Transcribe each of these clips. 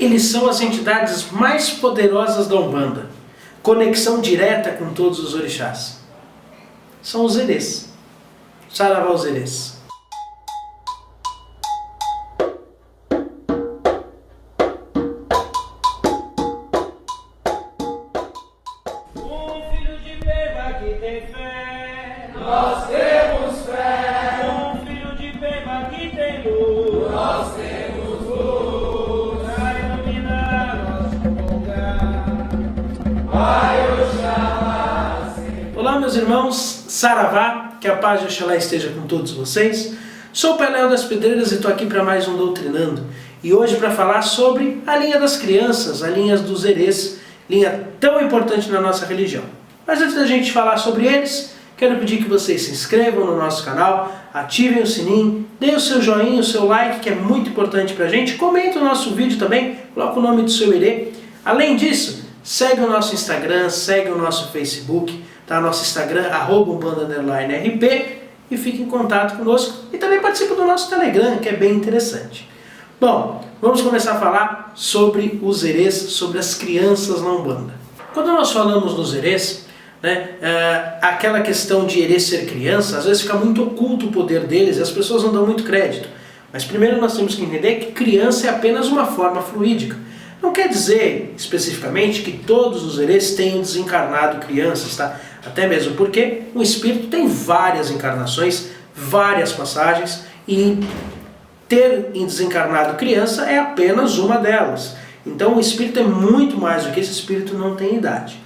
Eles são as entidades mais poderosas da Umbanda. Conexão direta com todos os orixás. São os erês. Saravá os erês. Nós temos fé. Um filho de Pema que tem luz. Nós temos luz. Para iluminar nosso lugar. Vai Oxalá. Olá meus irmãos, Saravá, que a paz de Oxalá esteja com todos vocês. Sou o Pai Léo das Pedreiras e estou aqui para mais um Doutrinando. E hoje para falar sobre a linha das crianças, a linha dos erês, linha tão importante na nossa religião. Mas antes da gente falar sobre eles, quero pedir que vocês se inscrevam no nosso canal, ativem o sininho, deem o seu joinha, o seu like, que é muito importante pra gente. Comenta o nosso vídeo também, coloca o nome do seu erê. Além disso, segue o nosso Instagram, segue o nosso Facebook, tá? Nosso Instagram, @umbanda_rp, e fique em contato conosco. E também participe do nosso Telegram, que é bem interessante. Bom, vamos começar a falar sobre os erês, sobre as crianças na Umbanda. Quando nós falamos dos erês, aquela questão de erê ser criança, às vezes fica muito oculto o poder deles e as pessoas não dão muito crédito. Mas primeiro nós temos que entender que criança é apenas uma forma fluídica. Não quer dizer especificamente que todos os erês tenham desencarnado crianças, tá? Até mesmo porque o espírito tem várias encarnações, várias passagens, e ter em desencarnado criança é apenas uma delas. Então o espírito é muito mais do que esse espírito não tem idade.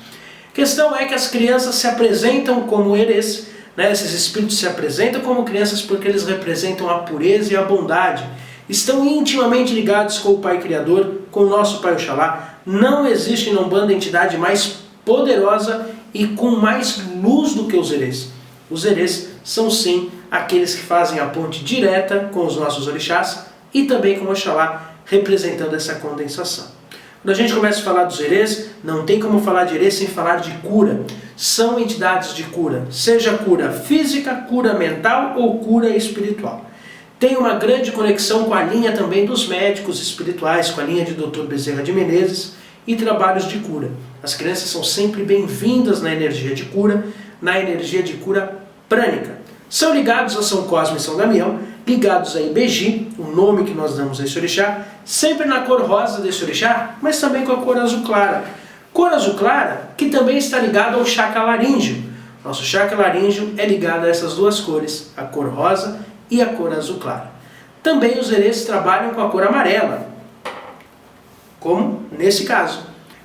A questão é que as crianças se apresentam como erês, né? Esses espíritos se apresentam como crianças porque eles representam a pureza e a bondade. Estão intimamente ligados com o Pai Criador, com o nosso Pai Oxalá. Não existe na Umbanda entidade mais poderosa e com mais luz do que os erês. Os erês são sim aqueles que fazem a ponte direta com os nossos orixás e também com o Oxalá, representando essa condensação. Quando a gente começa a falar dos erês, não tem como falar de erês sem falar de cura. São entidades de cura, seja cura física, cura mental ou cura espiritual. Tem uma grande conexão com a linha também dos médicos espirituais, com a linha de Dr. Bezerra de Menezes e trabalhos de cura. As crianças são sempre bem-vindas na energia de cura prânica. São ligados a São Cosme e São Damião, ligados a Ibeji, o nome que nós damos a esse orixá, sempre na cor rosa desse orixá, mas também com a cor azul clara. Cor azul clara que também está ligado ao chakra laríngeo. Nosso chakra laríngeo é ligado a essas duas cores, a cor rosa e a cor azul clara. Também os erês trabalham com a cor amarela, como nesse caso.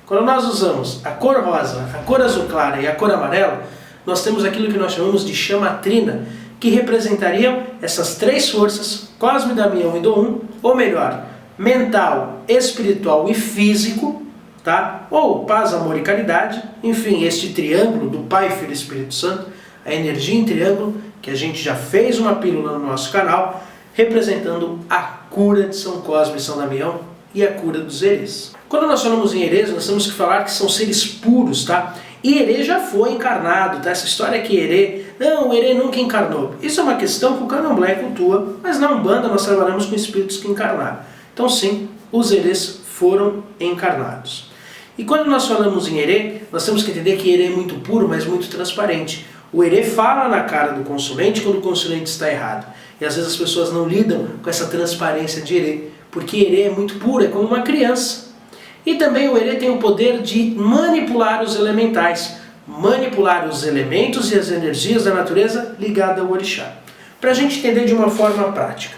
Quando nós usamos a cor rosa, a cor azul clara e a cor amarela, nós temos aquilo que nós chamamos de chama trina, que representariam essas três forças, Cosme, Damião e Doum, ou melhor, mental, espiritual e físico, tá? Ou paz, amor e caridade, enfim, este triângulo do Pai, Filho e Espírito Santo, a energia em triângulo, que a gente já fez uma pílula no nosso canal, representando a cura de São Cosme e São Damião e a cura dos erês. Quando nós falamos em erês, nós temos que falar que são seres puros, tá? E erê já foi encarnado, tá? Essa história que o erê nunca encarnou. Isso é uma questão que o Candomblé cultua, mas na Umbanda nós trabalhamos com espíritos que encarnaram. Então sim, os erês foram encarnados. E quando nós falamos em erê, nós temos que entender que erê é muito puro, mas muito transparente. O erê fala na cara do consulente quando o consulente está errado. E às vezes as pessoas não lidam com essa transparência de erê, porque erê é muito puro, é como uma criança. E também o erê tem o poder de manipular os elementais, manipular os elementos e as energias da natureza ligada ao orixá. Para a gente entender de uma forma prática.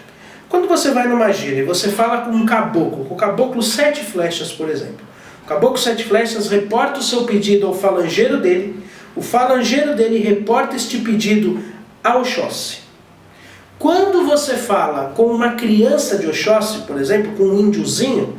Quando você vai numa gira e você fala com um caboclo, com o caboclo 7 flechas, por exemplo. O caboclo 7 flechas reporta o seu pedido ao falangeiro dele, o falangeiro dele reporta este pedido ao Oxóssi. Quando você fala com uma criança de Oxóssi, por exemplo, com um índiozinho,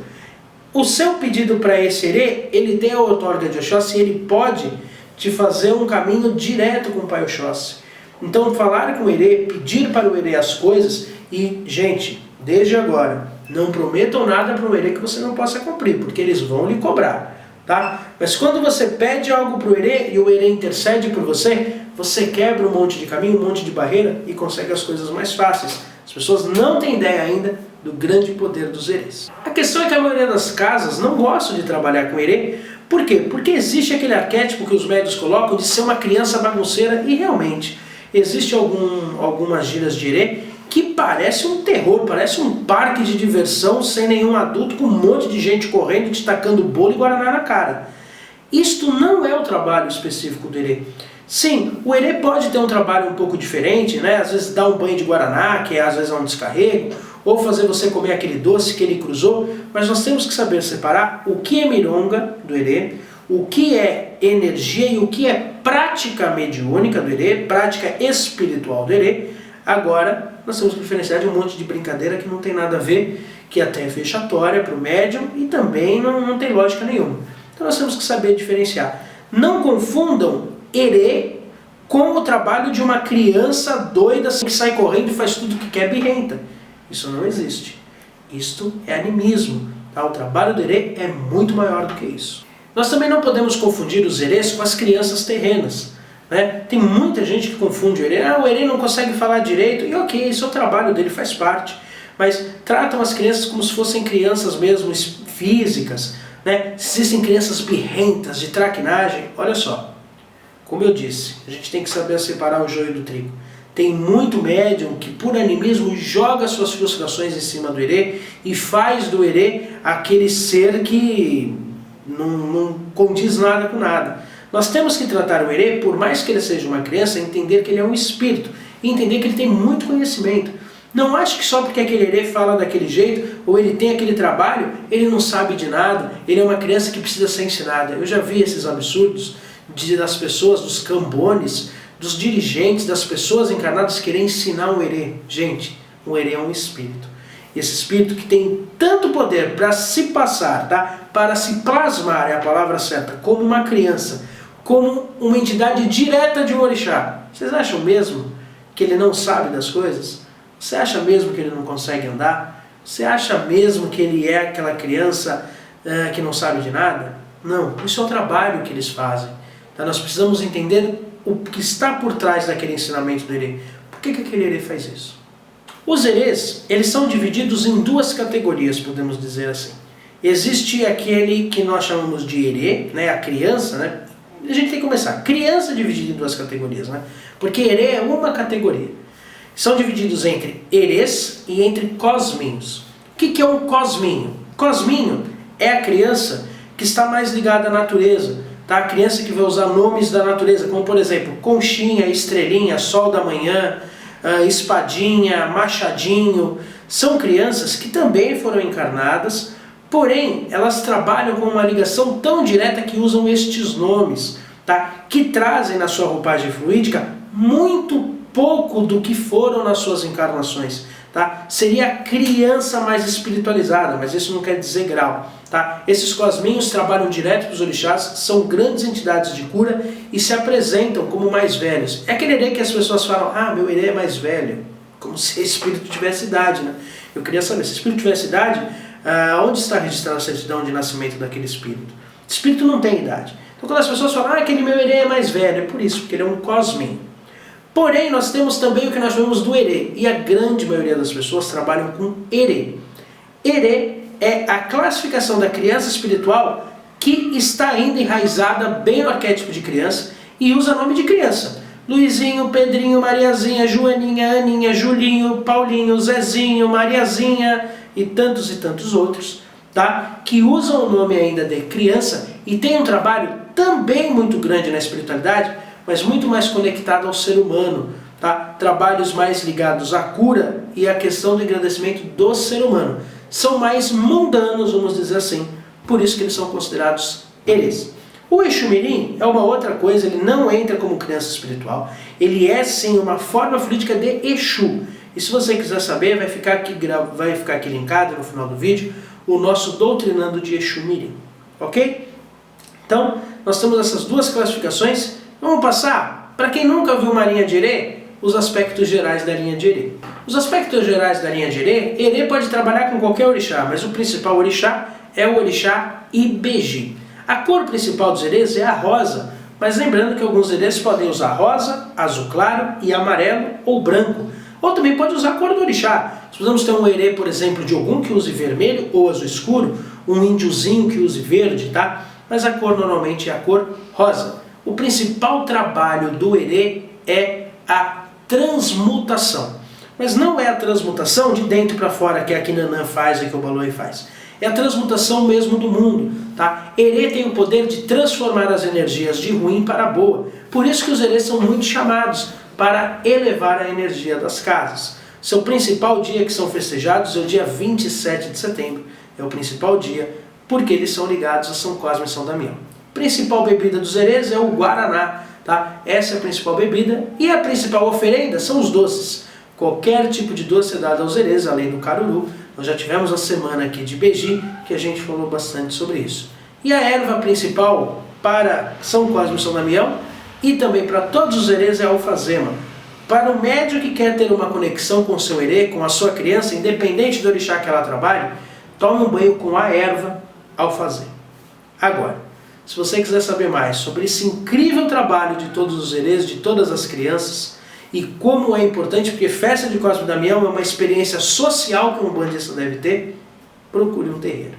o seu pedido para esse erê, ele tem a outorga de Oxóssi e ele pode te fazer um caminho direto com o Pai Oxóssi. Então falar com o erê, pedir para o erê as coisas e, gente, desde agora, não prometam nada para o erê que você não possa cumprir, porque eles vão lhe cobrar, tá? Mas quando você pede algo para o erê e o erê intercede por você, você quebra um monte de caminho, um monte de barreira e consegue as coisas mais fáceis. As pessoas não têm ideia ainda do grande poder dos erês. A questão é que a maioria das casas não gosta de trabalhar com erê. Por quê? Porque existe aquele arquétipo que os médios colocam de ser uma criança bagunceira, e realmente existe algumas gírias de erê que parece um terror, parece um parque de diversão sem nenhum adulto, com um monte de gente correndo, te tacando bolo e guaraná na cara. Isto não é o trabalho específico do erê. Sim, o erê pode ter um trabalho um pouco diferente, né? Às vezes dar um banho de guaraná, que às vezes é um descarrego, ou fazer você comer aquele doce que ele cruzou, mas nós temos que saber separar o que é mironga do erê, o que é energia e o que é prática mediúnica do erê, prática espiritual do erê. Agora, nós temos que diferenciar de um monte de brincadeira que não tem nada a ver, que até é vexatória para o médium e também não tem lógica nenhuma. Então nós temos que saber diferenciar. Não confundam erê com o trabalho de uma criança doida que sai correndo e faz tudo que quer, birrenta. Isso não existe. Isto é animismo. Tá? O trabalho do erê é muito maior do que isso. Nós também não podemos confundir os erês com as crianças terrenas. Né? Tem muita gente que confunde o erê. O erê não consegue falar direito. E ok, isso é o trabalho dele, faz parte. Mas tratam as crianças como se fossem crianças mesmo físicas. Né? Existem crianças birrentas, de traquinagem. Olha só, como eu disse, a gente tem que saber separar o joio do trigo. Tem muito médium que por animismo joga suas frustrações em cima do erê e faz do erê aquele ser que não condiz nada com nada. Nós temos que tratar o erê, por mais que ele seja uma criança, entender que ele é um espírito e entender que ele tem muito conhecimento. Não acho que só porque aquele erê fala daquele jeito, ou ele tem aquele trabalho, ele não sabe de nada, ele é uma criança que precisa ser ensinada. Eu já vi esses absurdos das pessoas, dos cambones, dos dirigentes, das pessoas encarnadas querer ensinar um erê. Gente, um erê é um espírito. Esse espírito que tem tanto poder para se passar, tá? Para se plasmar, é a palavra certa, como uma criança, como uma entidade direta de um orixá. Vocês acham mesmo que ele não sabe das coisas? Você acha mesmo que ele não consegue andar? Você acha mesmo que ele é aquela criança que não sabe de nada? Não, isso é o trabalho que eles fazem. Então nós precisamos entender o que está por trás daquele ensinamento do erê. Por que aquele erê faz isso? Os erês, eles são divididos em duas categorias, podemos dizer assim. Existe aquele que nós chamamos de erê, né, a criança, né? A gente tem que começar. Criança dividida em duas categorias, né? Porque erê é uma categoria. São divididos entre erês e entre cosminhos. O que é um cosminho? Cosminho é a criança que está mais ligada à natureza. Tá? A criança que vai usar nomes da natureza, como por exemplo, conchinha, estrelinha, sol da manhã, espadinha, machadinho. São crianças que também foram encarnadas, porém elas trabalham com uma ligação tão direta que usam estes nomes, tá? Que trazem na sua roupagem fluídica muito pouco do que foram nas suas encarnações. Tá? Seria a criança mais espiritualizada, mas isso não quer dizer grau. Tá? Esses cosminhos trabalham direto para os orixás, são grandes entidades de cura e se apresentam como mais velhos. É aquele erê que as pessoas falam, meu erê é mais velho, como se esse espírito tivesse idade. Né? Eu queria saber, se o espírito tivesse idade, onde está registrada a certidão de nascimento daquele espírito? O espírito não tem idade. Então quando as pessoas falam, aquele meu erê é mais velho, é por isso, porque ele é um cosminho. Porém, nós temos também o que nós chamamos do erê, e a grande maioria das pessoas trabalham com erê. Erê é a classificação da criança espiritual que está ainda enraizada bem no arquétipo de criança e usa nome de criança. Luizinho, Pedrinho, Mariazinha, Joaninha, Aninha, Julinho, Paulinho, Zezinho, Mariazinha e tantos outros, tá? Que usam o nome ainda de criança e tem um trabalho também muito grande na espiritualidade, mas muito mais conectado ao ser humano, tá? Trabalhos mais ligados à cura e à questão do engrandecimento do ser humano. São mais mundanos, vamos dizer assim, por isso que eles são considerados erês. O Exu Mirim é uma outra coisa, ele não entra como criança espiritual, ele é sim uma forma fluídica de Exu. E se você quiser saber, vai ficar aqui linkado no final do vídeo o nosso Doutrinando de Exu Mirim, ok? Então, nós temos essas duas classificações. Vamos passar, para quem nunca viu uma linha de erê, os aspectos gerais da linha de erê. Os aspectos gerais da linha de erê pode trabalhar com qualquer orixá, mas o principal orixá é o orixá Ibeji. A cor principal dos erês é a rosa, mas lembrando que alguns erês podem usar rosa, azul claro e amarelo ou branco. Ou também pode usar a cor do orixá. Se podemos ter um herê, por exemplo, de Ogum que use vermelho ou azul escuro, um índiozinho que use verde, tá? Mas a cor normalmente é a cor rosa. O principal trabalho do herê é a transmutação. Mas não é a transmutação de dentro para fora que a Kinanã faz e que o Baloi faz. É a transmutação mesmo do mundo, tá? Herê tem o poder de transformar as energias de ruim para boa. Por isso que os herês são muito chamados para elevar a energia das casas. Seu principal dia que são festejados é o dia 27 de setembro. É o principal dia porque eles são ligados a São Cosme e São Damião. A principal bebida dos herês é o Guaraná, tá? Essa é a principal bebida e a principal oferenda são os doces. Qualquer tipo de doce é dado aos herês, além do caruru. Nós já tivemos a semana aqui de Beji, que a gente falou bastante sobre isso. E a erva principal para São Cosme e São Damião e também para todos os herês é a alfazema. Para o médium que quer ter uma conexão com o seu herê, com a sua criança, independente do orixá que ela trabalhe, tome um banho com a erva alfazema. Agora, se você quiser saber mais sobre esse incrível trabalho de todos os herês, de todas as crianças, e como é importante, porque festa de Cosme e Damião é uma experiência social que um bandista deve ter, procure um terreiro.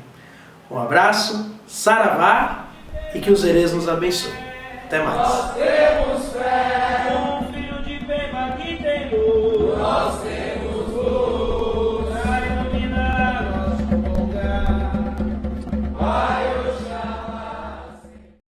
Um abraço, saravá e que os herês nos abençoem. Até mais.